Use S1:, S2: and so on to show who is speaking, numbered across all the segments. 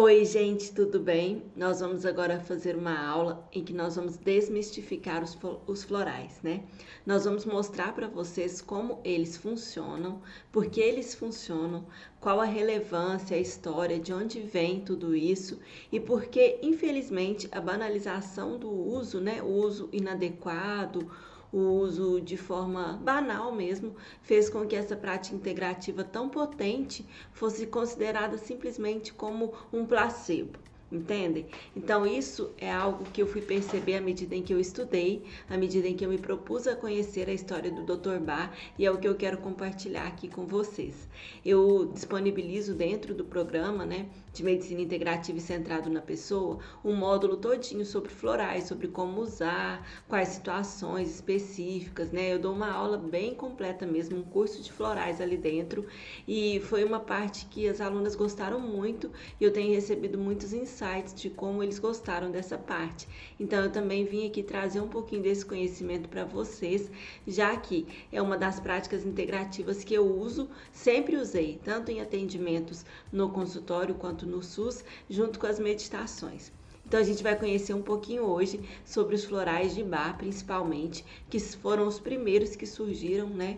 S1: Oi, gente, tudo bem? Nós vamos agora fazer uma aula em que nós vamos desmistificar os florais, né? Nós vamos mostrar para vocês como eles funcionam, por que eles funcionam, qual a relevância, a história, de onde vem tudo isso e por que, infelizmente, a banalização do uso, né? O uso inadequado, o uso de forma banal mesmo, fez com que essa prática integrativa tão potente fosse considerada simplesmente como um placebo. Entendem? Então, isso é algo que eu fui perceber à medida em que eu estudei, à medida em que eu me propus a conhecer a história do Dr. Bach, e é o que eu quero compartilhar aqui com vocês. Eu disponibilizo dentro do programa, né, de medicina integrativa e centrado na pessoa, um módulo todinho sobre florais, sobre como usar, quais situações específicas, né? Eu dou uma aula bem completa mesmo, um curso de florais ali dentro, e foi uma parte que as alunas gostaram muito e eu tenho recebido muitos insights de como eles gostaram dessa parte. Então eu também vim aqui trazer um pouquinho desse conhecimento para vocês, já que é uma das práticas integrativas que eu uso, sempre usei, tanto em atendimentos no consultório quanto no SUS, junto com as meditações. Então a gente vai conhecer um pouquinho hoje sobre os florais de Bach, principalmente, que foram os primeiros que surgiram, né?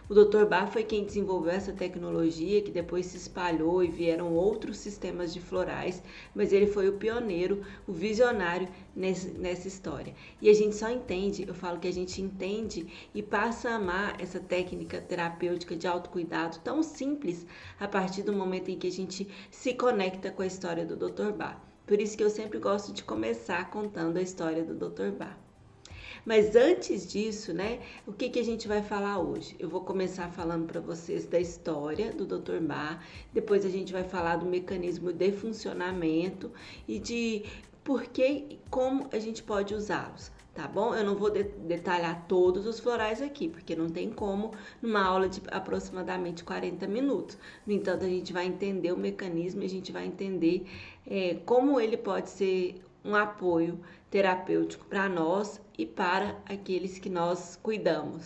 S1: O Dr. Bach foi quem desenvolveu essa tecnologia, que depois se espalhou e vieram outros sistemas de florais, mas ele foi o pioneiro, o visionário nessa história. E a gente só entende, eu falo que a gente entende e passa a amar essa técnica terapêutica de autocuidado tão simples a partir do momento em que a gente se conecta com a história do Dr. Bach. Por isso que eu sempre gosto de começar contando a história do Dr. Bach. Mas antes disso, né, o que a gente vai falar hoje? Eu vou começar falando para vocês da história do Dr. Bach, depois a gente vai falar do mecanismo de funcionamento e de por que e como a gente pode usá-los. Tá bom? Eu não vou detalhar todos os florais aqui, porque não tem como numa aula de aproximadamente 40 minutos. No entanto, a gente vai entender o mecanismo e a gente vai entender como ele pode ser um apoio terapêutico para nós e para aqueles que nós cuidamos.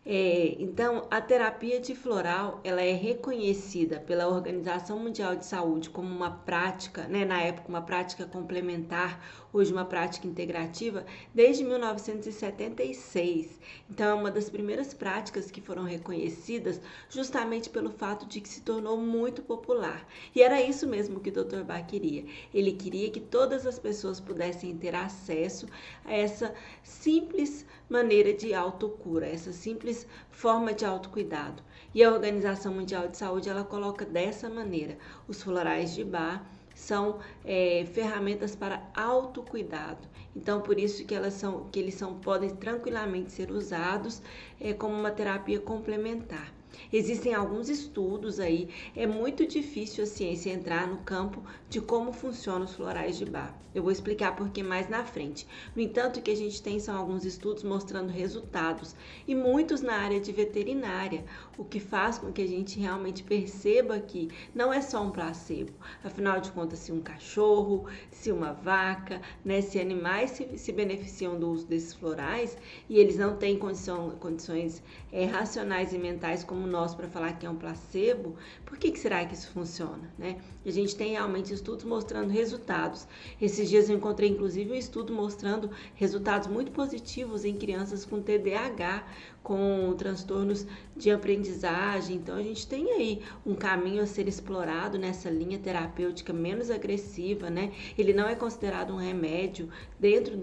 S1: Então, a terapia de floral, ela é reconhecida pela Organização Mundial de Saúde como uma prática, né, na época uma prática complementar, hoje uma prática integrativa, desde 1976. Então, é uma das primeiras práticas que foram reconhecidas justamente pelo fato de que se tornou muito popular. E era isso mesmo que o Dr. Bach queria. Ele queria que todas as pessoas pudessem ter acesso a essa simples maneira de autocura, essa simples forma de autocuidado. E a Organização Mundial de Saúde, ela coloca dessa maneira: os florais de Bach são ferramentas para autocuidado. Então, por isso que eles podem tranquilamente ser usados como uma terapia complementar. Existem alguns estudos aí, é muito difícil a ciência entrar no campo de como funcionam os florais de Bach. Eu vou explicar por que mais na frente. No entanto, o que a gente tem são alguns estudos mostrando resultados, e muitos na área de veterinária, o que faz com que a gente realmente perceba que não é só um placebo. Afinal de contas, se um cachorro, se uma vaca, né, se animais se beneficiam do uso desses florais e eles não têm condições racionais e mentais como nós para falar que é um placebo, por que será que isso funciona, né? A gente tem realmente estudos mostrando resultados. Esses dias eu encontrei inclusive um estudo mostrando resultados muito positivos em crianças com TDAH, com transtornos de aprendizagem. Então a gente tem aí um caminho a ser explorado nessa linha terapêutica menos agressiva, né? Ele não é considerado um remédio dentro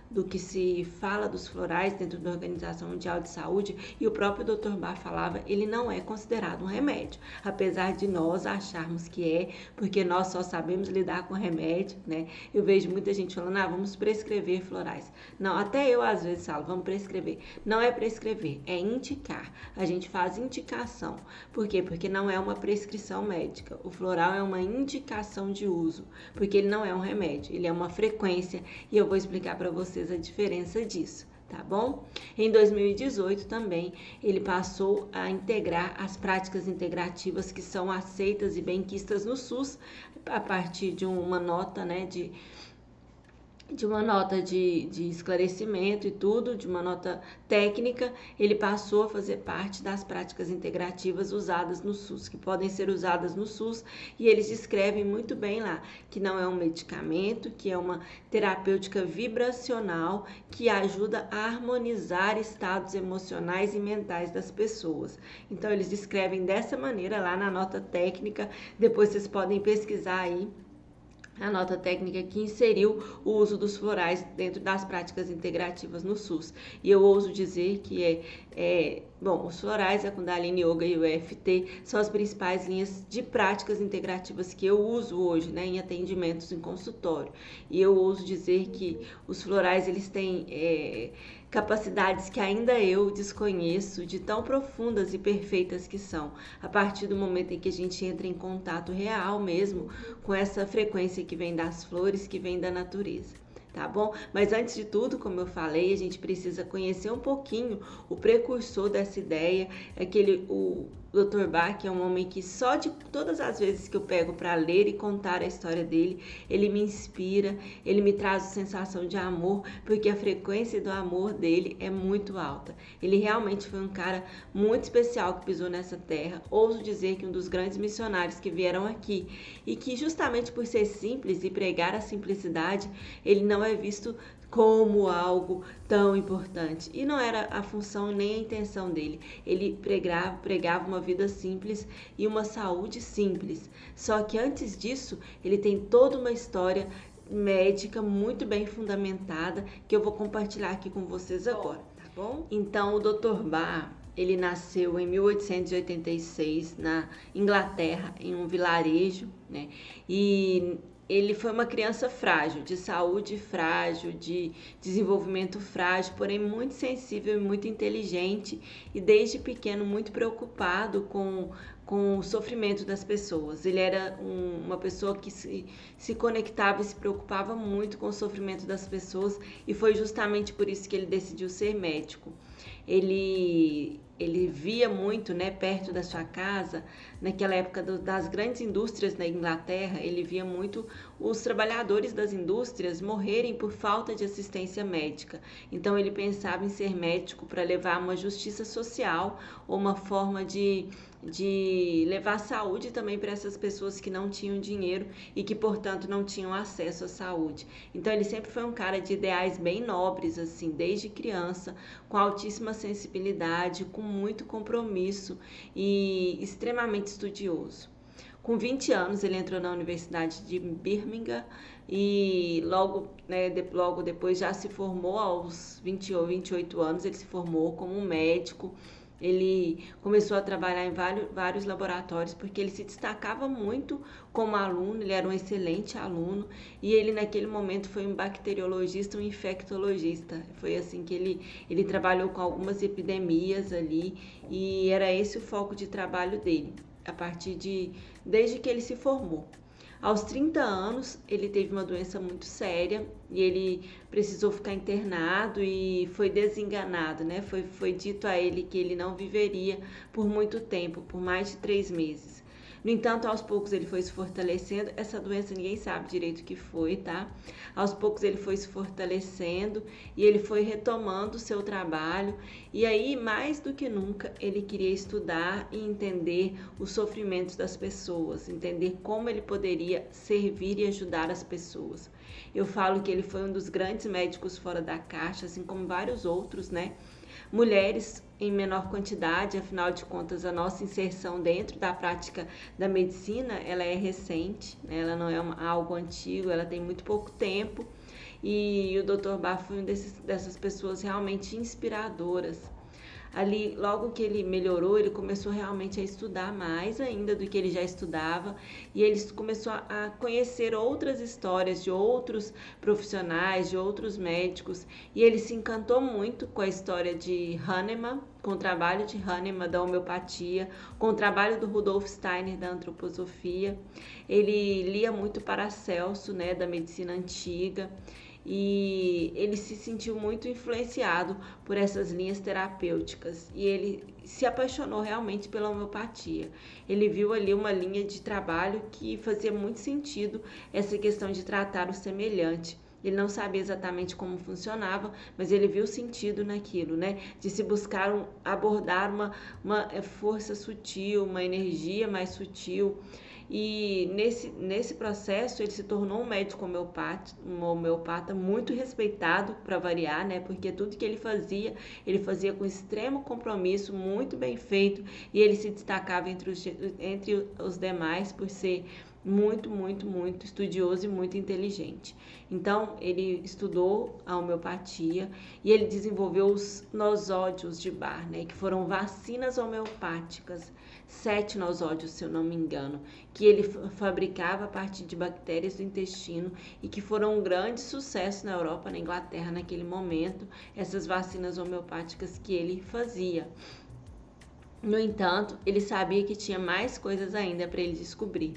S1: do que se fala dos florais, dentro da Organização Mundial de Saúde, e o próprio Dr. Bach falava, ele não é considerado um remédio, apesar de nós acharmos que é, porque nós só sabemos lidar com remédio, né? Eu vejo muita gente falando, vamos prescrever florais. Não, até eu às vezes falo, vamos prescrever. Não é prescrever, é indicar. A gente faz indicação. Por quê? Porque não é uma prescrição médica. O floral é uma indicação de uso, porque ele não é um remédio, ele é uma frequência, e eu vou explicar para vocês a diferença disso. Tá bom? Em 2018 também ele passou a integrar as práticas integrativas que são aceitas e benquistas no SUS a partir de uma nota, né, de uma nota de esclarecimento e tudo, de uma nota técnica, ele passou a fazer parte das práticas integrativas usadas no SUS, que podem ser usadas no SUS, e eles descrevem muito bem lá que não é um medicamento, que é uma terapêutica vibracional que ajuda a harmonizar estados emocionais e mentais das pessoas. Então eles descrevem dessa maneira lá na nota técnica, depois vocês podem pesquisar aí a nota técnica que inseriu o uso dos florais dentro das práticas integrativas no SUS. E eu ouso dizer que bom, os florais, a Kundalini Yoga e o EFT são as principais linhas de práticas integrativas que eu uso hoje, né, em atendimentos em consultório. E eu ouso dizer que os florais, eles têm capacidades que ainda eu desconheço, de tão profundas e perfeitas que são, a partir do momento em que a gente entra em contato real mesmo com essa frequência que vem das flores, que vem da natureza. Tá bom? Mas antes de tudo, como eu falei, a gente precisa conhecer um pouquinho o precursor dessa ideia, o Dr. Bach é um homem que só de todas as vezes que eu pego para ler e contar a história dele, ele me inspira, ele me traz a sensação de amor, porque a frequência do amor dele é muito alta. Ele realmente foi um cara muito especial que pisou nessa terra. Ouso dizer que um dos grandes missionários que vieram aqui, e que justamente por ser simples e pregar a simplicidade, ele não é visto como algo tão importante. E não era a função nem a intenção dele. Ele pregava uma vida simples e uma saúde simples. Só que antes disso, ele tem toda uma história médica muito bem fundamentada que eu vou compartilhar aqui com vocês agora, tá bom? Então, o Dr. Bach, ele nasceu em 1886 na Inglaterra, em um vilarejo, né? E ele foi uma criança frágil, de saúde frágil, de desenvolvimento frágil, porém muito sensível e muito inteligente, e desde pequeno muito preocupado com o sofrimento das pessoas. Ele era uma pessoa que se conectava e se preocupava muito com o sofrimento das pessoas, e foi justamente por isso que ele decidiu ser médico. Ele via muito, né, perto da sua casa, naquela época das grandes indústrias na Inglaterra, ele via muito os trabalhadores das indústrias morrerem por falta de assistência médica. Então ele pensava em ser médico para levar uma justiça social ou uma forma de levar saúde também para essas pessoas que não tinham dinheiro e que, portanto, não tinham acesso à saúde. Então ele sempre foi um cara de ideais bem nobres, assim, desde criança, com altíssima sensibilidade, com muito compromisso e extremamente estudioso. Com 20 anos ele entrou na Universidade de Birmingham e logo depois já se formou, aos 20 ou 28 anos ele se formou como médico. Ele começou a trabalhar em vários laboratórios porque ele se destacava muito como aluno, ele era um excelente aluno e ele naquele momento foi um bacteriologista, um infectologista. Foi assim que ele trabalhou com algumas epidemias ali e era esse o foco de trabalho dele, desde que ele se formou. Aos 30 anos, ele teve uma doença muito séria e ele precisou ficar internado e foi desenganado, né? Foi dito a ele que ele não viveria por muito tempo, por mais de 3 meses. No entanto, aos poucos ele foi se fortalecendo. Essa doença ninguém sabe direito o que foi, tá? Aos poucos ele foi se fortalecendo e ele foi retomando o seu trabalho. E aí, mais do que nunca, ele queria estudar e entender os sofrimentos das pessoas, entender como ele poderia servir e ajudar as pessoas. Eu falo que ele foi um dos grandes médicos fora da caixa, assim como vários outros, né? Mulheres em menor quantidade, afinal de contas, a nossa inserção dentro da prática da medicina, ela é recente, né? Ela não é algo antigo, ela tem muito pouco tempo, e o Dr. Bach foi dessas pessoas realmente inspiradoras. Ali, logo que ele melhorou, ele começou realmente a estudar mais ainda do que ele já estudava e ele começou a conhecer outras histórias de outros profissionais, de outros médicos, e ele se encantou muito com a história de Hahnemann, com o trabalho de Hahnemann da homeopatia, com o trabalho do Rudolf Steiner da antroposofia. Ele lia muito Paracelso, né, da medicina antiga, e ele se sentiu muito influenciado por essas linhas terapêuticas e ele se apaixonou realmente pela homeopatia. Ele viu ali uma linha de trabalho que fazia muito sentido essa questão de tratar o semelhante. Ele não sabia exatamente como funcionava, mas ele viu sentido naquilo, né? De se buscar abordar uma força sutil, uma energia mais sutil. E nesse processo ele se tornou um médico homeopata muito respeitado, para variar, né? Porque tudo que ele fazia com extremo compromisso, muito bem feito, e ele se destacava entre os demais por ser muito estudioso e muito inteligente. Então, ele estudou a homeopatia e ele desenvolveu os nosódios de Bar, né, que foram vacinas homeopáticas, 7 nosódios, se eu não me engano, que ele fabricava a partir de bactérias do intestino e que foram um grande sucesso na Europa, na Inglaterra, naquele momento, essas vacinas homeopáticas que ele fazia. No entanto, ele sabia que tinha mais coisas ainda para ele descobrir.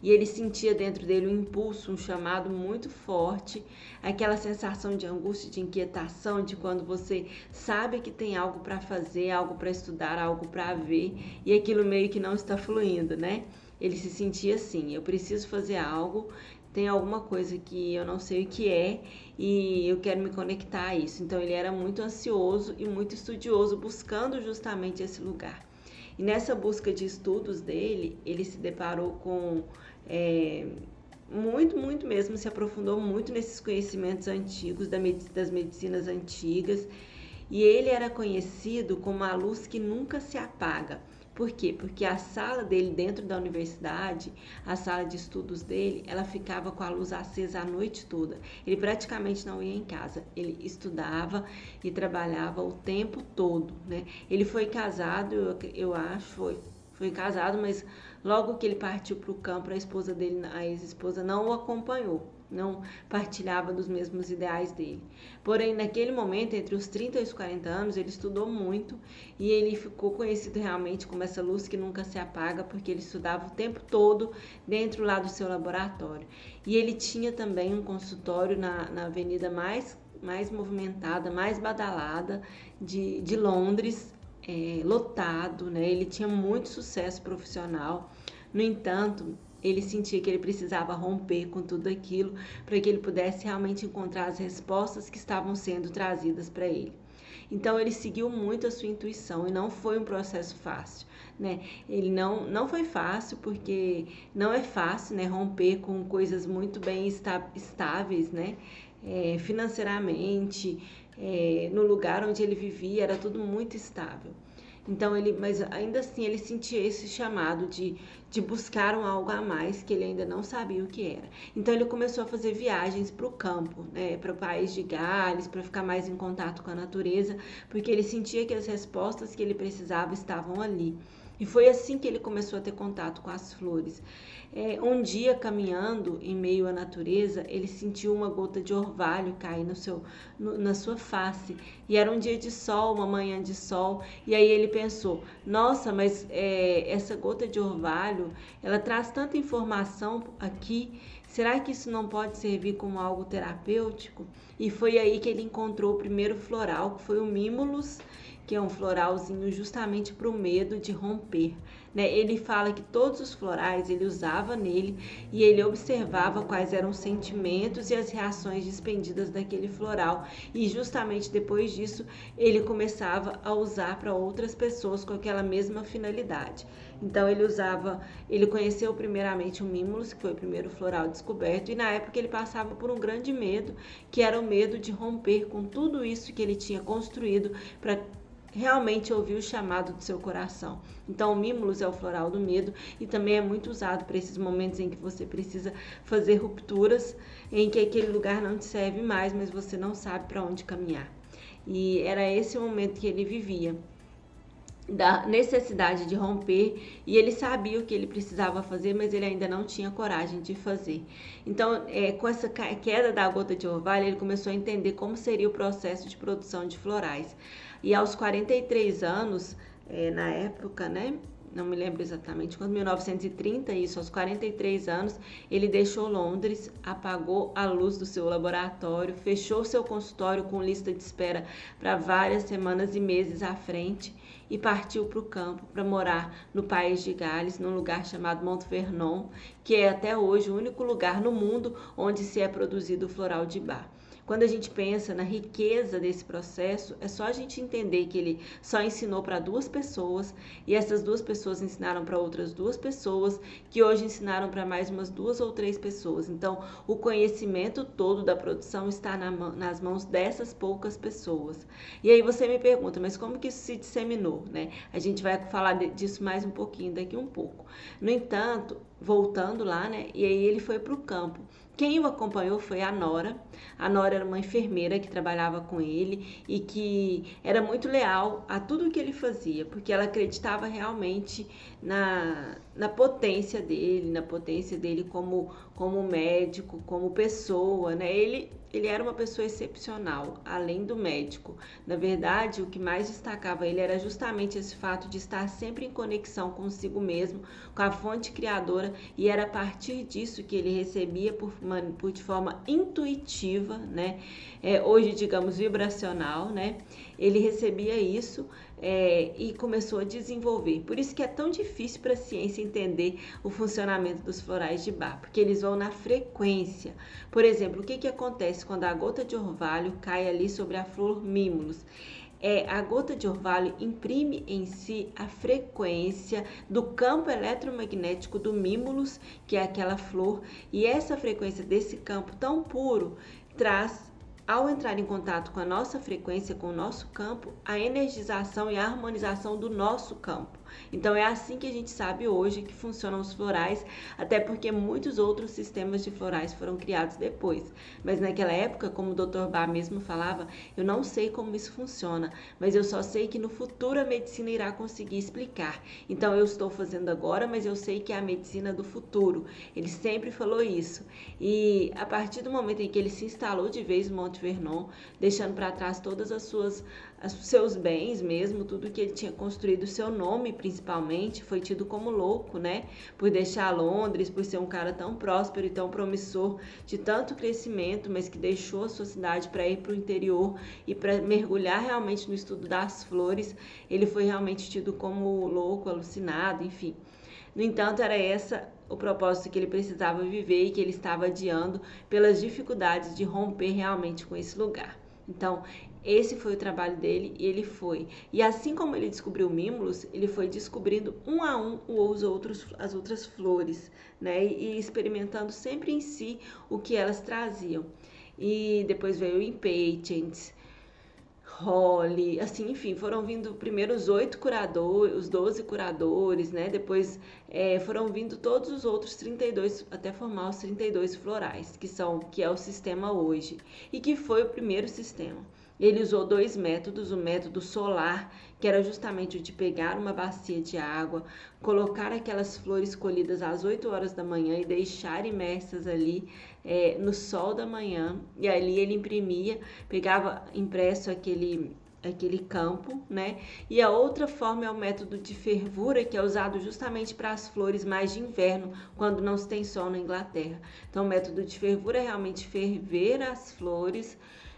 S1: E ele sentia dentro dele um impulso, um chamado muito forte, aquela sensação de angústia, de inquietação, de quando você sabe que tem algo para fazer, algo para estudar, algo para ver, e aquilo meio que não está fluindo, né? Ele se sentia assim, eu preciso fazer algo, tem alguma coisa que eu não sei o que é e eu quero me conectar a isso. Então ele era muito ansioso e muito estudioso, buscando justamente esse lugar. E nessa busca de estudos dele, ele se deparou com muito mesmo, se aprofundou muito nesses conhecimentos antigos, das medicinas antigas. E ele era conhecido como a luz que nunca se apaga. Por quê? Porque a sala dele dentro da universidade, a sala de estudos dele, ela ficava com a luz acesa a noite toda. Ele praticamente não ia em casa, ele estudava e trabalhava o tempo todo, né? Ele foi casado, eu acho, foi casado, mas logo que ele partiu para o campo, a esposa dele, a ex-esposa, não o acompanhou, não partilhava dos mesmos ideais dele. Porém, naquele momento, entre os 30 e os 40 anos, ele estudou muito e ele ficou conhecido realmente como essa luz que nunca se apaga, porque ele estudava o tempo todo dentro lá do seu laboratório. E ele tinha também um consultório na avenida mais movimentada, mais badalada de Londres, lotado, né? Ele tinha muito sucesso profissional. No entanto, ele sentia que ele precisava romper com tudo aquilo para que ele pudesse realmente encontrar as respostas que estavam sendo trazidas para ele. Então ele seguiu muito a sua intuição e não foi um processo fácil, né? Ele não foi fácil porque não é fácil, né, romper com coisas muito bem estáveis, né? Financeiramente, no lugar onde ele vivia era tudo muito estável. Então mas ainda assim ele sentia esse chamado de buscar algo a mais que ele ainda não sabia o que era. Então ele começou a fazer viagens para o campo, né, para o país de Gales, para ficar mais em contato com a natureza, porque ele sentia que as respostas que ele precisava estavam ali. E foi assim que ele começou a ter contato com as flores. Um dia, caminhando em meio à natureza, ele sentiu uma gota de orvalho cair na sua face. E era um dia de sol, uma manhã de sol. E aí ele pensou, nossa, mas essa gota de orvalho, ela traz tanta informação aqui. Será que isso não pode servir como algo terapêutico? E foi aí que ele encontrou o primeiro floral, que foi o Mimulus, que é um floralzinho justamente para o medo de romper, né? Ele fala que todos os florais ele usava nele e ele observava quais eram os sentimentos e as reações despendidas daquele floral, e justamente depois disso ele começava a usar para outras pessoas com aquela mesma finalidade. Então ele conheceu primeiramente o Mimulus, que foi o primeiro floral descoberto, e na época ele passava por um grande medo, que era o medo de romper com tudo isso que ele tinha construído para realmente ouvir o chamado do seu coração. Então o Mimulus é o floral do medo e também é muito usado para esses momentos em que você precisa fazer rupturas, em que aquele lugar não te serve mais, mas você não sabe para onde caminhar. E era esse o momento que ele vivia, da necessidade de romper, e ele sabia o que ele precisava fazer, mas ele ainda não tinha coragem de fazer. Então, com essa queda da gota de orvalho, ele começou a entender como seria o processo de produção de florais. E aos 43 anos, na época, né, não me lembro exatamente quando, 1930, isso, aos 43 anos, ele deixou Londres, apagou a luz do seu laboratório, fechou seu consultório com lista de espera para várias semanas e meses à frente e partiu para o campo para morar no país de Gales, num lugar chamado Montfernon, que é até hoje o único lugar no mundo onde se é produzido o floral de Bach. Quando a gente pensa na riqueza desse processo, é só a gente entender que ele só ensinou para 2 pessoas e essas 2 pessoas ensinaram para outras 2 pessoas, que hoje ensinaram para mais umas 2 ou 3 pessoas. Então, o conhecimento todo da produção está nas mãos dessas poucas pessoas. E aí você me pergunta, mas como que isso se disseminou, né? A gente vai falar disso mais um pouquinho daqui um pouco. No entanto, voltando lá, né? E aí ele foi para o campo. Quem o acompanhou foi a Nora. A Nora era uma enfermeira que trabalhava com ele e que era muito leal a tudo que ele fazia, porque ela acreditava realmente na potência dele como médico, como pessoa, né? Ele era uma pessoa excepcional, além do médico. Na verdade, o que mais destacava ele era justamente esse fato de estar sempre em conexão consigo mesmo, com a fonte criadora, e era a partir disso que ele recebia de forma intuitiva, né? Hoje, digamos, vibracional, né? Ele recebia isso e começou a desenvolver. Por isso que é tão difícil para a ciência entender o funcionamento dos florais de Bach, porque eles vão na frequência. Por exemplo, o que acontece quando a gota de orvalho cai ali sobre a flor Mimulus? A gota de orvalho imprime em si a frequência do campo eletromagnético do Mimulus, que é aquela flor, e essa frequência desse campo tão puro traz, ao entrar em contato com a nossa frequência, com o nosso campo, a energização e a harmonização do nosso campo. Então é assim que a gente sabe hoje que funcionam os florais, até porque muitos outros sistemas de florais foram criados depois. Mas naquela época, como o Dr. Bach mesmo falava, eu não sei como isso funciona, mas eu só sei que no futuro a medicina irá conseguir explicar. Então eu estou fazendo agora, mas eu sei que é a medicina do futuro. Ele sempre falou isso. E a partir do momento em que ele se instalou de vez no Montfernon, deixando para trás todas os seus bens mesmo, tudo que ele tinha construído, o seu nome principalmente, foi tido como louco, né? Por deixar Londres, por ser um cara tão próspero e tão promissor, de tanto crescimento, mas que deixou a sua cidade para ir para o interior e para mergulhar realmente no estudo das flores. Ele foi realmente tido como louco, alucinado, enfim. No entanto, era essa o propósito que ele precisava viver e que ele estava adiando pelas dificuldades de romper realmente com esse lugar. Então, esse foi o trabalho dele e ele foi. E assim como ele descobriu Mimulus, ele foi descobrindo um a um as outras flores, né? E experimentando sempre em si o que elas traziam. E depois veio o Impatiens, Holly, assim, enfim, foram vindo primeiro os 8 curadores, os 12 curadores, né? Depois foram vindo todos os outros 32, até formar os 32 florais, que é o sistema hoje, e que foi o primeiro sistema. Ele usou 2 métodos, o método solar, que era justamente o de pegar uma bacia de água, colocar aquelas flores colhidas às 8 horas da manhã e deixar imersas ali no sol da manhã, e ali ele imprimia, pegava impresso aquele campo, né? E a outra forma é o método de fervura, que é usado justamente para as flores mais de inverno, quando não se tem sol na Inglaterra. Então, o método de fervura é realmente ferver as flores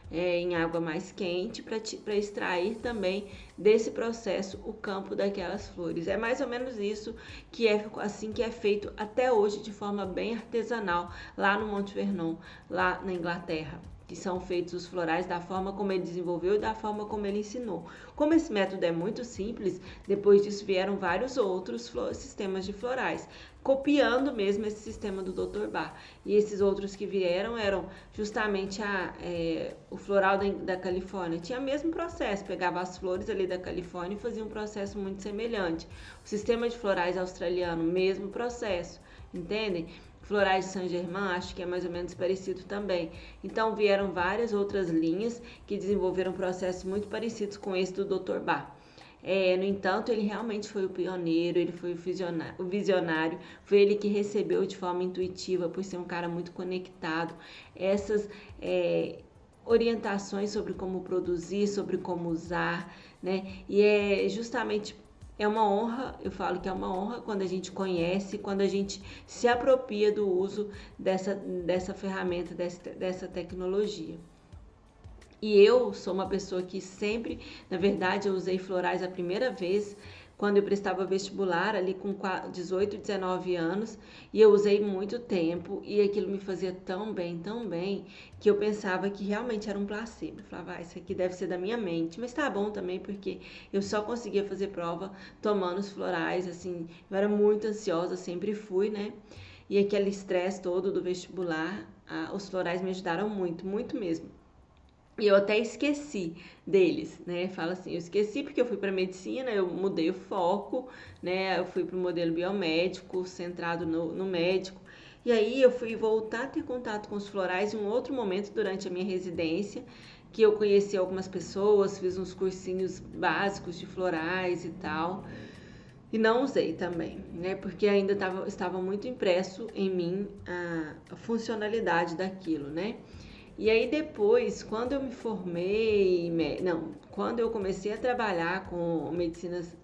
S1: em água mais quente para extrair também desse processo o campo daquelas flores. É mais ou menos isso que é assim que é feito até hoje de forma bem artesanal lá no Montfernon, lá na Inglaterra, que são feitos os florais da forma como ele desenvolveu e da forma como ele ensinou. Como esse método é muito simples, depois disso vieram vários outros sistemas de florais, copiando mesmo esse sistema do Dr. Bach. E esses outros que vieram eram justamente o floral da Califórnia. Tinha o mesmo processo, pegava as flores ali da Califórnia e fazia um processo muito semelhante. O sistema de florais australiano, mesmo processo, entendem? Florais de Saint-Germain, acho que é mais ou menos parecido também. Então vieram várias outras linhas que desenvolveram processos muito parecidos com esse do Dr. Bach. No entanto, ele realmente foi o pioneiro, ele foi o visionário, foi ele que recebeu de forma intuitiva, por ser um cara muito conectado, essas orientações sobre como produzir, sobre como usar, né? E é justamente é uma honra, eu falo que é uma honra quando a gente conhece, quando a gente se apropria do uso dessa ferramenta, dessa tecnologia. E eu sou uma pessoa que sempre, na verdade, eu usei florais a primeira vez quando eu prestava vestibular, ali com 18, 19 anos, e eu usei muito tempo, e aquilo me fazia tão bem, que eu pensava que realmente era um placebo. Eu falava, isso aqui deve ser da minha mente, mas tá bom também, porque eu só conseguia fazer prova tomando os florais, assim, eu era muito ansiosa, sempre fui, né? E aquele estresse todo do vestibular, os florais me ajudaram muito, muito mesmo. E eu até esqueci deles, né? Fala assim, eu esqueci porque eu fui para medicina, eu mudei o foco, né? Eu fui para o modelo biomédico, centrado no médico. E aí eu fui voltar a ter contato com os florais em um outro momento durante a minha residência, que eu conheci algumas pessoas, fiz uns cursinhos básicos de florais e tal. E não usei também, né? Porque ainda estava muito impresso em mim a funcionalidade daquilo, né? E aí depois, quando eu me formei, quando eu comecei a trabalhar com medicinas,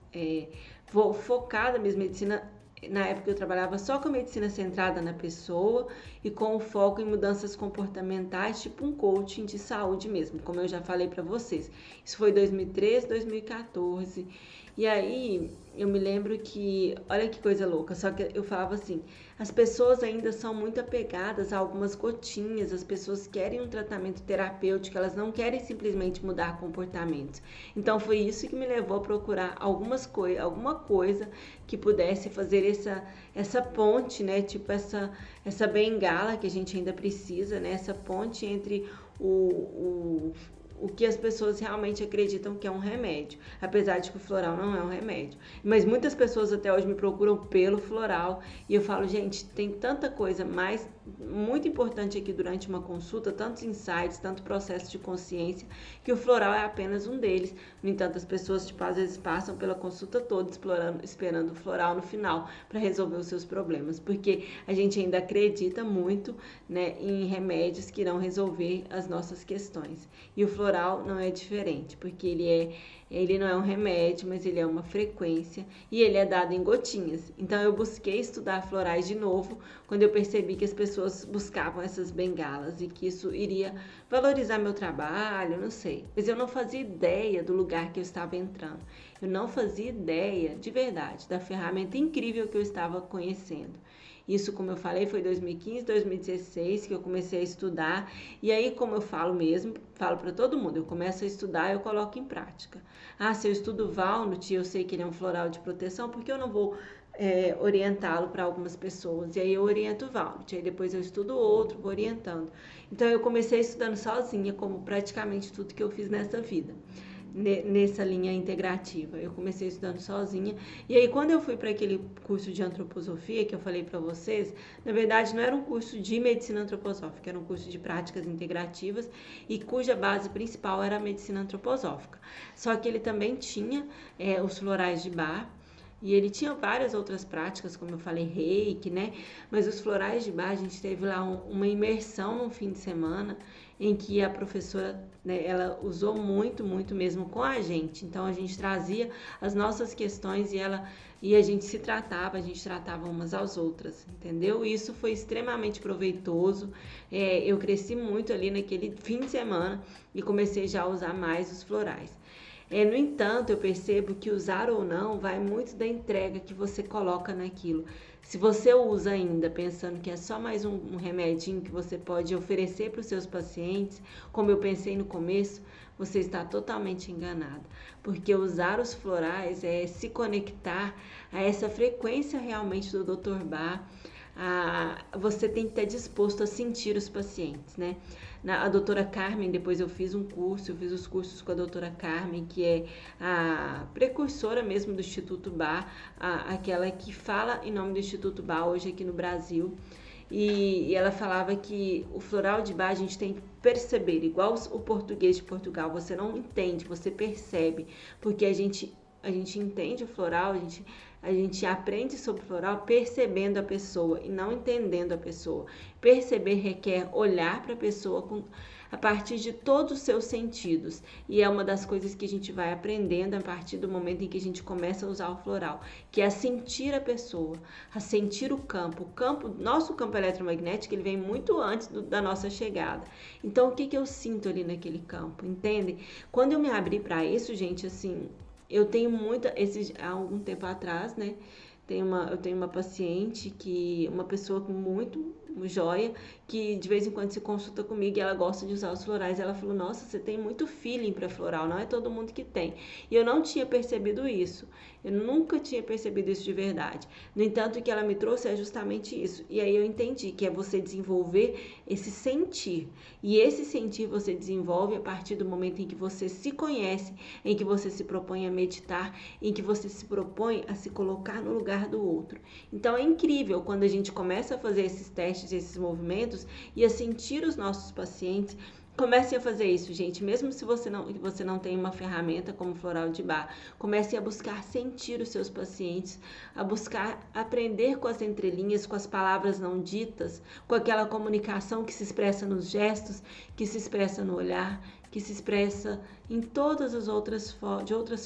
S1: focada mesmo, medicina, na época eu trabalhava só com medicina centrada na pessoa e com o foco em mudanças comportamentais, tipo um coaching de saúde mesmo, como eu já falei para vocês. Isso foi 2013, 2014. E aí eu me lembro que, olha que coisa louca, só que eu falava assim, as pessoas ainda são muito apegadas a algumas gotinhas, as pessoas querem um tratamento terapêutico, elas não querem simplesmente mudar comportamentos. Então foi isso que me levou a procurar alguma coisa que pudesse fazer essa ponte, né? Tipo essa bengala que a gente ainda precisa, né? Essa ponte entre o que as pessoas realmente acreditam que é um remédio, apesar de que o floral não é um remédio. Mas muitas pessoas até hoje me procuram pelo floral e eu falo, gente, tem tanta coisa mais muito importante aqui durante uma consulta, tantos insights, tanto processo de consciência, que o floral é apenas um deles. No entanto, as pessoas, tipo, às vezes passam pela consulta toda esperando o floral no final para resolver os seus problemas, porque a gente ainda acredita muito, né, em remédios que irão resolver as nossas questões. E o floral não é diferente, porque ele não é um remédio, mas ele é uma frequência e ele é dado em gotinhas. Então eu busquei estudar florais de novo quando eu percebi que as pessoas buscavam essas bengalas e que isso iria valorizar meu trabalho, não sei. Mas eu não fazia ideia do lugar que eu estava entrando. Eu não fazia ideia, de verdade, da ferramenta incrível que eu estava conhecendo. Isso, como eu falei, foi 2015, 2016 que eu comecei a estudar. E aí, como eu falo mesmo, falo para todo mundo, eu começo a estudar e eu coloco em prática. Se eu estudo Walnut, eu sei que ele é um floral de proteção, porque eu não vou orientá-lo para algumas pessoas? E aí eu oriento o Walnut, aí depois eu estudo outro, vou orientando. Então eu comecei estudando sozinha, como praticamente tudo que eu fiz nessa vida, nessa linha integrativa. Eu comecei estudando sozinha. E aí, quando eu fui para aquele curso de antroposofia que eu falei para vocês, na verdade não era um curso de medicina antroposófica, era um curso de práticas integrativas e cuja base principal era a medicina antroposófica. Só que ele também tinha os florais de Bach. E ele tinha várias outras práticas, como eu falei, reiki, né? Mas os florais de Bach, a gente teve lá uma imersão no fim de semana, em que a professora, né, ela usou muito, muito mesmo com a gente. Então, a gente trazia as nossas questões e a gente se tratava, a gente tratava umas às outras, entendeu? E isso foi extremamente proveitoso. Eu cresci muito ali naquele fim de semana e comecei já a usar mais os florais. No entanto, eu percebo que usar ou não vai muito da entrega que você coloca naquilo. Se você usa ainda pensando que é só mais um remedinho que você pode oferecer para os seus pacientes, como eu pensei no começo, você está totalmente enganado. Porque usar os florais é se conectar a essa frequência realmente do Dr. Bach. Você tem que estar disposto a sentir os pacientes, né? A doutora Carmen, depois eu fiz os cursos com a doutora Carmen, que é a precursora mesmo do Instituto Bach, aquela que fala em nome do Instituto Bach hoje aqui no Brasil. E ela falava que o floral de Bach a gente tem que perceber, igual o português de Portugal, você não entende, você percebe, porque a gente entende o floral, A gente aprende sobre floral percebendo a pessoa e não entendendo a pessoa. Perceber requer olhar para a pessoa a partir de todos os seus sentidos. E é uma das coisas que a gente vai aprendendo a partir do momento em que a gente começa a usar o floral, que é a sentir a pessoa, a sentir o campo. Nosso campo eletromagnético, ele vem muito antes da nossa chegada. Então, o que eu sinto ali naquele campo, entende? Quando eu me abri para isso, gente, assim, eu tenho há algum tempo atrás, né? Eu tenho uma paciente uma pessoa com muito joia, que de vez em quando se consulta comigo e ela gosta de usar os florais. Ela falou: nossa, você tem muito feeling para floral, não é todo mundo que tem. E eu não tinha percebido isso. Eu nunca tinha percebido isso de verdade. No entanto, o que ela me trouxe é justamente isso. E aí eu entendi que é você desenvolver esse sentir. E esse sentir você desenvolve a partir do momento em que você se conhece, em que você se propõe a meditar, em que você se propõe a se colocar no lugar do outro. Então é incrível quando a gente começa a fazer esses testes, esses movimentos e a sentir os nossos pacientes. Comecem a fazer isso, gente, mesmo se você não tem uma ferramenta como Floral de Bar. Comecem a buscar sentir os seus pacientes, a buscar aprender com as entrelinhas, com as palavras não ditas, com aquela comunicação que se expressa nos gestos, que se expressa no olhar, que se expressa em todas as outras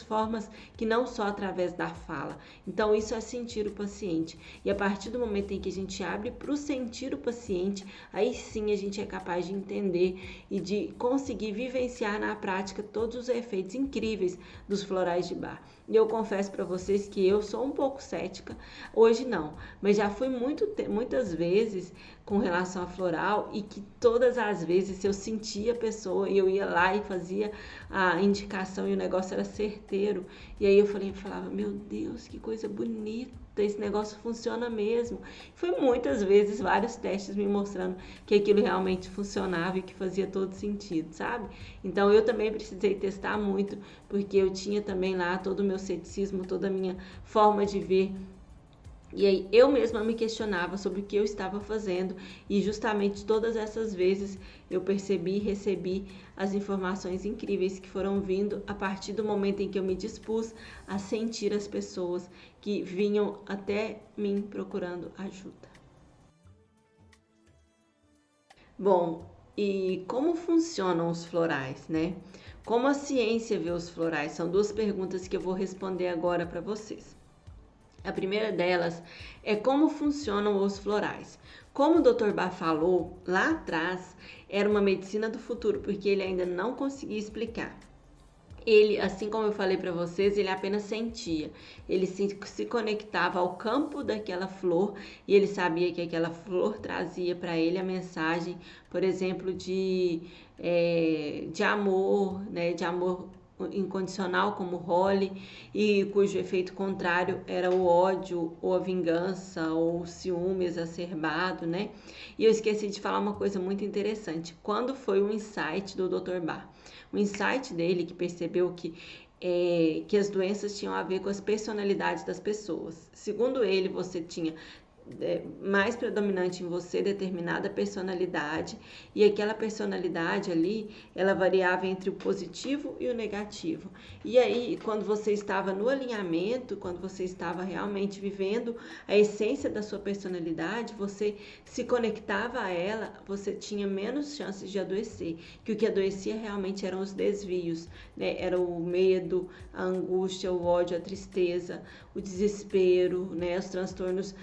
S1: formas que não só através da fala. Então isso é sentir o paciente. E a partir do momento em que a gente abre para o sentir o paciente, aí sim a gente é capaz de entender e de conseguir vivenciar na prática todos os efeitos incríveis dos florais de bar. E eu confesso para vocês que eu sou um pouco cética, hoje não, mas já fui muitas vezes com relação a floral, e que todas as vezes eu sentia a pessoa e eu ia lá e fazia a indicação e o negócio era certeiro. E aí eu falava, meu Deus, que coisa bonita, esse negócio funciona mesmo. Foi muitas vezes, vários testes me mostrando que aquilo realmente funcionava e que fazia todo sentido, sabe? Então eu também precisei testar muito, porque eu tinha também lá todo o meu ceticismo, toda a minha forma de ver. E aí eu mesma me questionava sobre o que eu estava fazendo, e justamente todas essas vezes eu percebi e recebi as informações incríveis que foram vindo a partir do momento em que eu me dispus a sentir as pessoas que vinham até mim procurando ajuda. Bom, e como funcionam os florais, né? Como a ciência vê os florais? São duas perguntas que eu vou responder agora para vocês. A primeira delas é como funcionam os florais. Como o Dr. Bach falou lá atrás, era uma medicina do futuro, porque ele ainda não conseguia explicar. Ele, assim como eu falei para vocês, ele apenas sentia. Ele se conectava ao campo daquela flor e ele sabia que aquela flor trazia para ele a mensagem, por exemplo, de amor, né, de amor incondicional, como Holly, e cujo efeito contrário era o ódio, ou a vingança, ou o ciúme exacerbado, né? E eu esqueci de falar uma coisa muito interessante. Quando foi o insight do Dr. Bach? O insight dele, que percebeu que as doenças tinham a ver com as personalidades das pessoas. Segundo ele, você tinha mais predominante em você determinada personalidade, e aquela personalidade ali, ela variava entre o positivo e o negativo. E aí, quando você estava no alinhamento, quando você estava realmente vivendo a essência da sua personalidade, você se conectava a ela, você tinha menos chances de adoecer, que o que adoecia realmente eram os desvios, né? Era o medo, a angústia, o ódio, a tristeza, o desespero, né? Os transtornos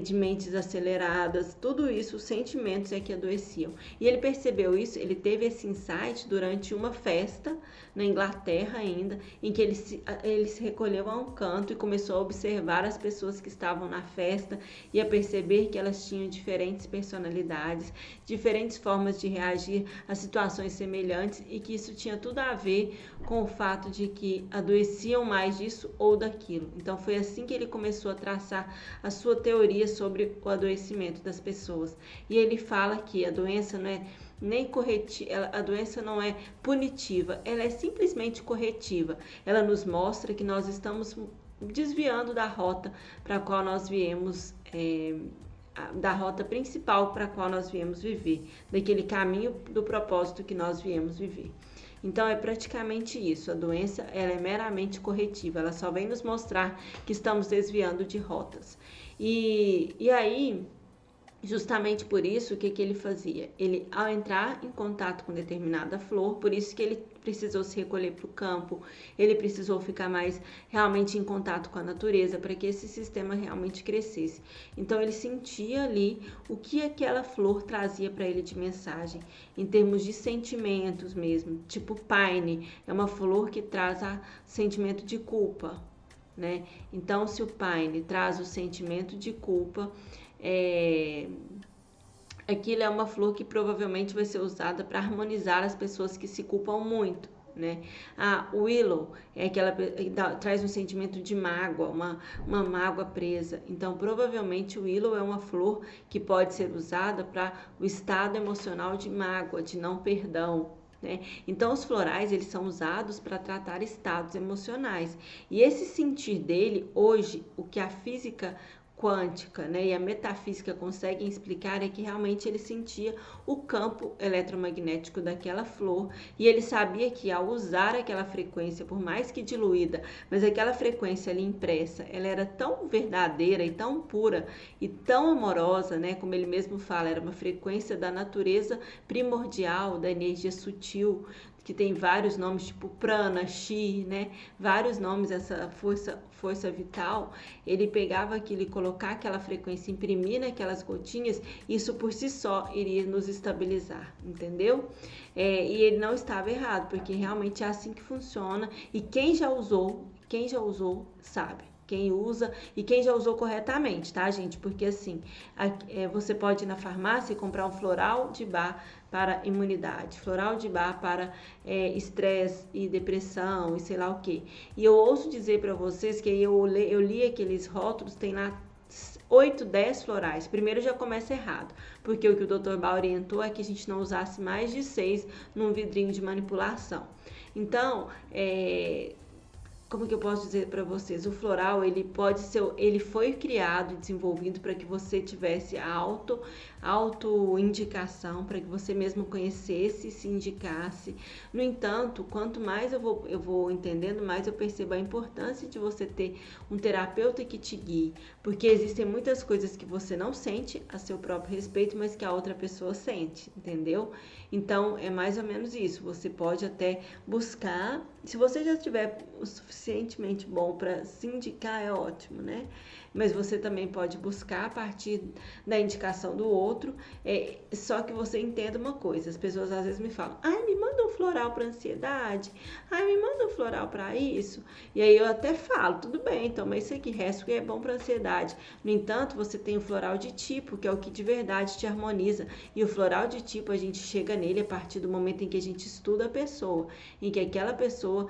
S1: de mentes aceleradas, tudo isso, os sentimentos é que adoeciam. E ele percebeu isso, ele teve esse insight durante uma festa na Inglaterra ainda, em que ele se recolheu a um canto e começou a observar as pessoas que estavam na festa e a perceber que elas tinham diferentes personalidades, diferentes formas de reagir a situações semelhantes, e que isso tinha tudo a ver com o fato de que adoeciam mais disso ou daquilo. Então foi assim que ele começou a traçar a sua teoria sobre o adoecimento das pessoas. E ele fala que a doença não é nem corretiva, a doença não é punitiva, ela é simplesmente corretiva. Ela nos mostra que nós estamos desviando da rota para a qual nós viemos, da rota principal para a qual nós viemos viver, daquele caminho do propósito que nós viemos viver. Então é praticamente isso. A doença ela é meramente corretiva, ela só vem nos mostrar que estamos desviando de rotas. E aí, justamente por isso, o que ele fazia? Ele, ao entrar em contato com determinada flor, por isso que ele precisou se recolher para o campo, ele precisou ficar mais realmente em contato com a natureza para que esse sistema realmente crescesse. Então ele sentia ali o que aquela flor trazia para ele de mensagem, em termos de sentimentos mesmo. Tipo Pine, é uma flor que traz sentimento de culpa, né? Então, se o Pine traz o sentimento de culpa, aquilo é uma flor que provavelmente vai ser usada para harmonizar as pessoas que se culpam muito, né? A Willow é aquela que traz um sentimento de mágoa, uma mágoa presa. Então, provavelmente o Willow é uma flor que pode ser usada para o estado emocional de mágoa, de não perdão, né? Então, os florais eles são usados para tratar estados emocionais. E esse sentir dele, hoje, o que a física quântica, né, e a metafísica conseguem explicar é que realmente ele sentia o campo eletromagnético daquela flor e ele sabia que ao usar aquela frequência, por mais que diluída, mas aquela frequência ali impressa, ela era tão verdadeira e tão pura e tão amorosa, né, como ele mesmo fala, era uma frequência da natureza primordial, da energia sutil, que tem vários nomes, tipo prana, chi, né? Vários nomes, essa força vital. Ele pegava aquilo e colocar aquela frequência, imprimir naquelas gotinhas, isso por si só iria nos estabilizar, entendeu? E ele não estava errado, porque realmente é assim que funciona. E quem já usou sabe. Quem usa e quem já usou corretamente, tá, gente? Porque assim, você pode ir na farmácia e comprar um floral de bar para imunidade, floral de bar para estresse e depressão e sei lá o que. E eu ouso dizer para vocês que eu li aqueles rótulos, tem lá 8, 10 florais. Primeiro já começa errado, porque o que o Dr. Bá orientou é que a gente não usasse mais de 6 num vidrinho de manipulação. Então, como que eu posso dizer para vocês? O floral, ele foi criado e desenvolvido para que você tivesse auto-indicação, para que você mesmo conhecesse e se indicasse. No entanto, quanto mais eu vou entendendo, mais eu percebo a importância de você ter um terapeuta que te guie, porque existem muitas coisas que você não sente a seu próprio respeito, mas que a outra pessoa sente, entendeu? Então, é mais ou menos isso. Você pode até buscar, se você já tiver o suficientemente bom para se indicar, é ótimo, né? Mas você também pode buscar a partir da indicação do outro, só que você entenda uma coisa, as pessoas às vezes me falam, ai, me manda um floral para ansiedade, ai, me manda um floral para isso, e aí eu até falo, tudo bem, toma isso aqui, resto que é bom para ansiedade. No entanto, você tem o floral de tipo, que é o que de verdade te harmoniza, e o floral de tipo, a gente chega nele a partir do momento em que a gente estuda a pessoa, em que aquela pessoa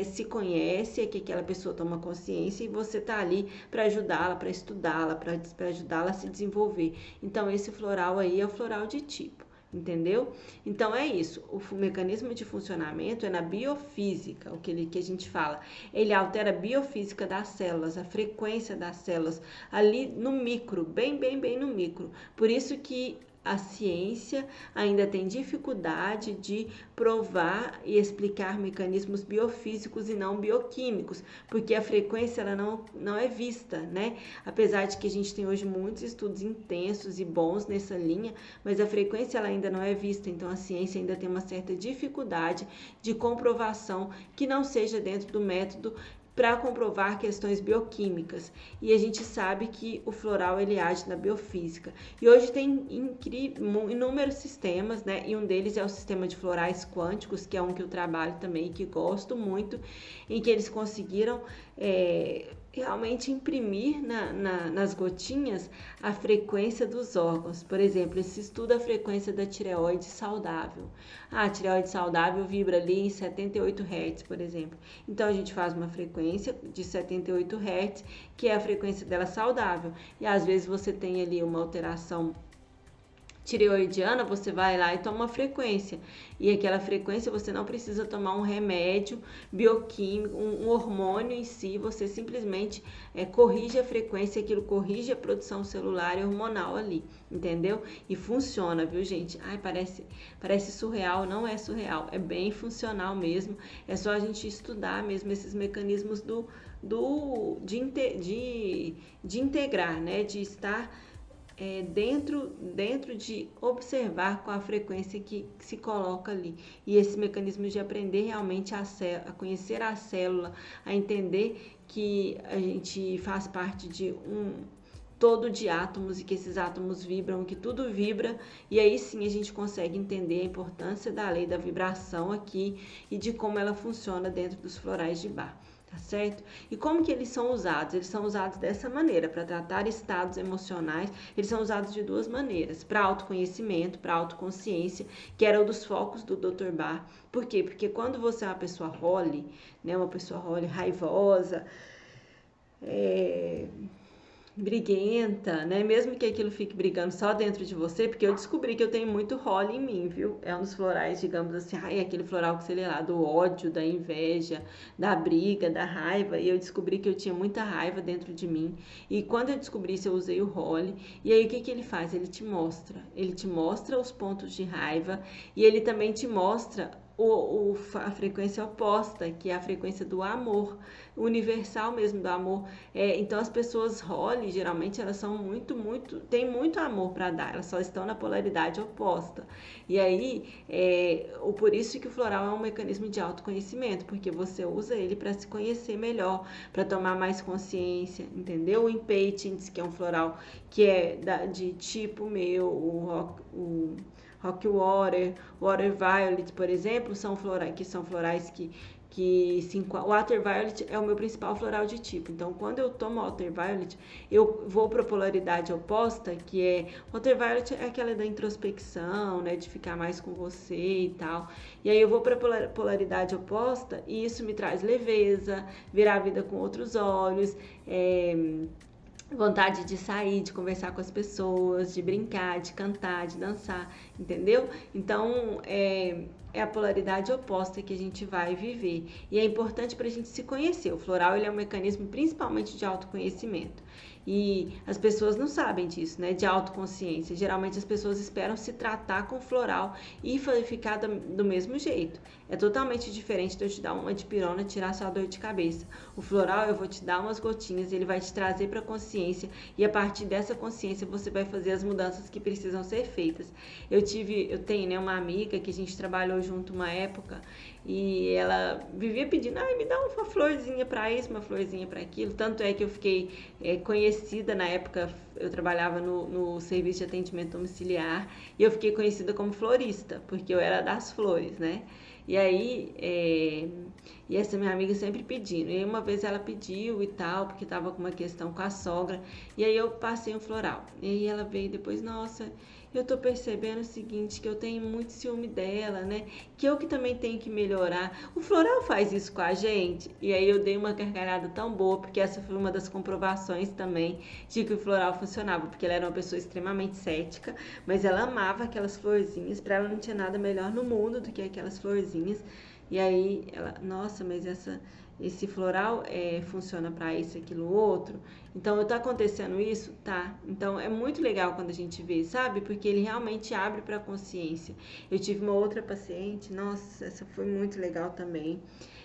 S1: se conhece, que aquela pessoa toma consciência, e você tá ali para ajudar para estudá-la, para ajudá-la a se desenvolver. Então, esse floral aí é o floral de tipo, entendeu? Então, é isso. O mecanismo de funcionamento é na biofísica, que a gente fala. Ele altera a biofísica das células, a frequência das células, ali no micro, bem no micro. Por isso que a ciência ainda tem dificuldade de provar e explicar mecanismos biofísicos e não bioquímicos, porque a frequência ela não é vista, né? Apesar de que a gente tem hoje muitos estudos intensos e bons nessa linha, mas a frequência ela ainda não é vista, então a ciência ainda tem uma certa dificuldade de comprovação que não seja dentro do método para comprovar questões bioquímicas. E a gente sabe que o floral ele age na biofísica. E hoje tem inúmeros sistemas, né? E um deles é o sistema de florais quânticos, que é um que eu trabalho também e que gosto muito, em que eles conseguiram realmente imprimir nas gotinhas a frequência dos órgãos. Por exemplo, se estuda a frequência da tireoide saudável. A tireoide saudável vibra ali em 78 Hz, por exemplo. Então, a gente faz uma frequência de 78 Hz, que é a frequência dela saudável. E às vezes você tem ali uma alteração tireoidiana, você vai lá e toma uma frequência. E aquela frequência você não precisa tomar um remédio bioquímico, um hormônio em si, você simplesmente corrige a frequência, aquilo corrige a produção celular e hormonal ali, entendeu? E funciona, viu, gente? Ai, parece surreal, não é surreal, é bem funcional mesmo. É só a gente estudar mesmo esses mecanismos de integrar, né? De estar dentro de observar qual a frequência que se coloca ali. E esse mecanismo de aprender realmente a conhecer a célula, a entender que a gente faz parte de um todo de átomos e que esses átomos vibram, que tudo vibra, e aí sim a gente consegue entender a importância da lei da vibração aqui e de como ela funciona dentro dos florais de Bach. Tá certo? E como que eles são usados? Eles são usados dessa maneira, para tratar estados emocionais. Eles são usados de duas maneiras, para autoconhecimento, para autoconsciência, que era um dos focos do Dr. Bach. Por quê? Porque quando você é uma pessoa Holly, né, uma pessoa Holly raivosa, briguenta, né? Mesmo que aquilo fique brigando só dentro de você, porque eu descobri que eu tenho muito Holly em mim, viu? É um dos florais, digamos assim, aquele floral que você lê lá, do ódio, da inveja, da briga, da raiva, e eu descobri que eu tinha muita raiva dentro de mim. E quando eu descobri isso, eu usei o Holly, e aí o que ele faz? Ele te mostra os pontos de raiva, e ele também te mostra a frequência oposta, que é a frequência do amor, universal mesmo do amor. Então as pessoas Holly, geralmente elas são tem muito amor para dar, elas só estão na polaridade oposta. E aí, por isso que o floral é um mecanismo de autoconhecimento, porque você usa ele para se conhecer melhor, para tomar mais consciência, entendeu? O Impatiens, que é um floral que é de tipo meu, o Rock Water, Water Violet, por exemplo, são florais que o Water Violet é o meu principal floral de tipo. Então, quando eu tomo Water Violet, eu vou para a polaridade oposta, que é Water Violet é aquela da introspecção, né, de ficar mais com você e tal. E aí eu vou para a polaridade oposta e isso me traz leveza, ver a vida com outros olhos, vontade de sair, de conversar com as pessoas, de brincar, de cantar, de dançar, entendeu? Então, é a polaridade oposta que a gente vai viver. E é importante para a gente se conhecer. O floral ele é um mecanismo principalmente de autoconhecimento. E as pessoas não sabem disso, né? De autoconsciência. Geralmente as pessoas esperam se tratar com floral e ficar do mesmo jeito. É totalmente diferente de eu te dar uma dipirona e tirar sua dor de cabeça. O floral eu vou te dar umas gotinhas, ele vai te trazer para a consciência e a partir dessa consciência você vai fazer as mudanças que precisam ser feitas. Eu tenho, né, uma amiga que a gente trabalhou junto uma época e ela vivia pedindo, me dá uma florzinha para isso, uma florzinha para aquilo. Tanto é que eu fiquei conhecida na época, eu trabalhava no serviço de atendimento domiciliar e eu fiquei conhecida como florista, porque eu era das flores, né? E aí, e essa minha amiga sempre pedindo. E aí uma vez ela pediu e tal, porque tava com uma questão com a sogra. E aí eu passei um floral. E aí ela veio depois, nossa, eu tô percebendo o seguinte, que eu tenho muito ciúme dela, né? Que eu que também tenho que melhorar. O floral faz isso com a gente. E aí eu dei uma gargalhada tão boa, porque essa foi uma das comprovações também de que o floral funcionava. Porque ela era uma pessoa extremamente cética, mas ela amava aquelas florzinhas. Para ela não tinha nada melhor no mundo do que aquelas florzinhas. E aí ela, nossa, mas esse floral funciona para isso, aquilo, outro. Então, tá acontecendo isso? Tá. Então, é muito legal quando a gente vê, sabe? Porque ele realmente abre para a consciência. Eu tive uma outra paciente, nossa, essa foi muito legal também,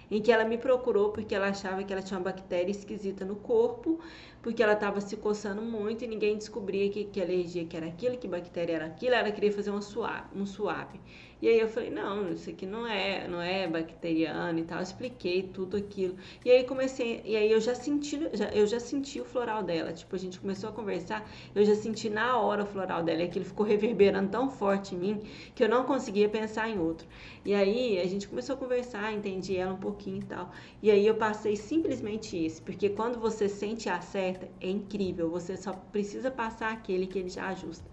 S1: em que ela me procurou porque ela achava que ela tinha uma bactéria esquisita no corpo, porque ela estava se coçando muito e ninguém descobria que alergia que era aquilo, que bactéria era aquilo. Ela queria fazer um swab. E aí eu falei, não, isso aqui não é bacteriano e tal. Eu expliquei tudo aquilo. E aí eu já senti o floral dela. Tipo, a gente começou a conversar, eu já senti na hora o floral dela. E aquilo ficou reverberando tão forte em mim que eu não conseguia pensar em outro. E aí a gente começou a conversar, entendi ela um pouquinho e tal. E aí eu passei simplesmente isso, porque quando você sente e acerta, é incrível. Você só precisa passar aquele que ele já ajusta.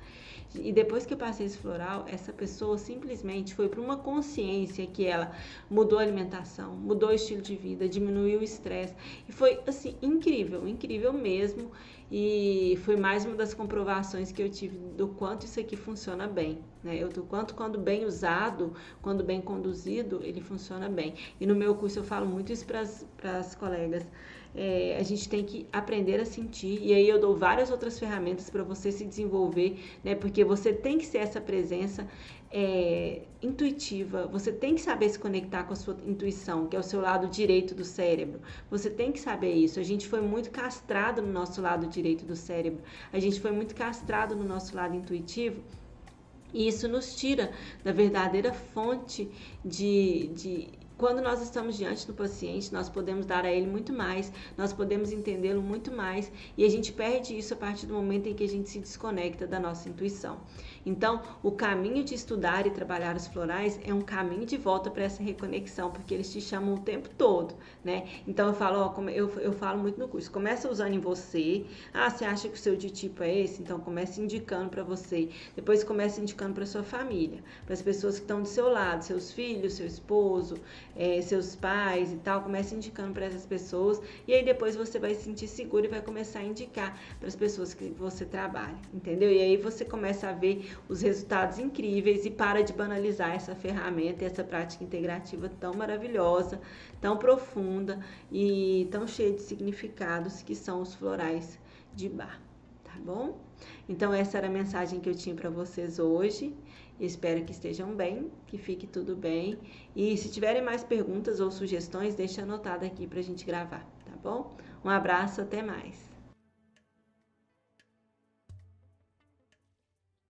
S1: E depois que eu passei esse floral, essa pessoa simplesmente foi para uma consciência que ela mudou a alimentação, mudou o estilo de vida, diminuiu o estresse. E foi, assim, incrível, incrível mesmo. E foi mais uma das comprovações que eu tive do quanto isso aqui funciona bem, né? Do quanto, quando bem usado, quando bem conduzido, ele funciona bem. E no meu curso eu falo muito isso para as colegas. A gente tem que aprender a sentir, e aí eu dou várias outras ferramentas para você se desenvolver, né? Porque você tem que ser essa presença intuitiva, você tem que saber se conectar com a sua intuição, que é o seu lado direito do cérebro. Você tem que saber isso. A gente foi muito castrado no nosso lado direito do cérebro, a gente foi muito castrado no nosso lado intuitivo. E isso nos tira da verdadeira fonte de quando nós estamos diante do paciente, nós podemos dar a ele muito mais, nós podemos entendê-lo muito mais, e a gente perde isso a partir do momento em que a gente se desconecta da nossa intuição. Então, o caminho de estudar e trabalhar os florais é um caminho de volta para essa reconexão, porque eles te chamam o tempo todo, né? Então, eu falo, eu falo muito no curso, começa usando em você. Você acha que o seu ditipo é esse? Então, comece indicando para você. Depois, comece indicando para sua família, para as pessoas que estão do seu lado, seus filhos, seu esposo, seus pais e tal. Comece indicando para essas pessoas, e aí depois você vai se sentir seguro e vai começar a indicar para as pessoas que você trabalha, entendeu? E aí você começa a ver os resultados incríveis e para de banalizar essa ferramenta e essa prática integrativa tão maravilhosa, tão profunda e tão cheia de significados que são os florais de Bach, tá bom? Então essa era a mensagem que eu tinha para vocês hoje. Espero que estejam bem, que fique tudo bem. E se tiverem mais perguntas ou sugestões, deixa anotado aqui para a gente gravar, tá bom? Um abraço, até mais.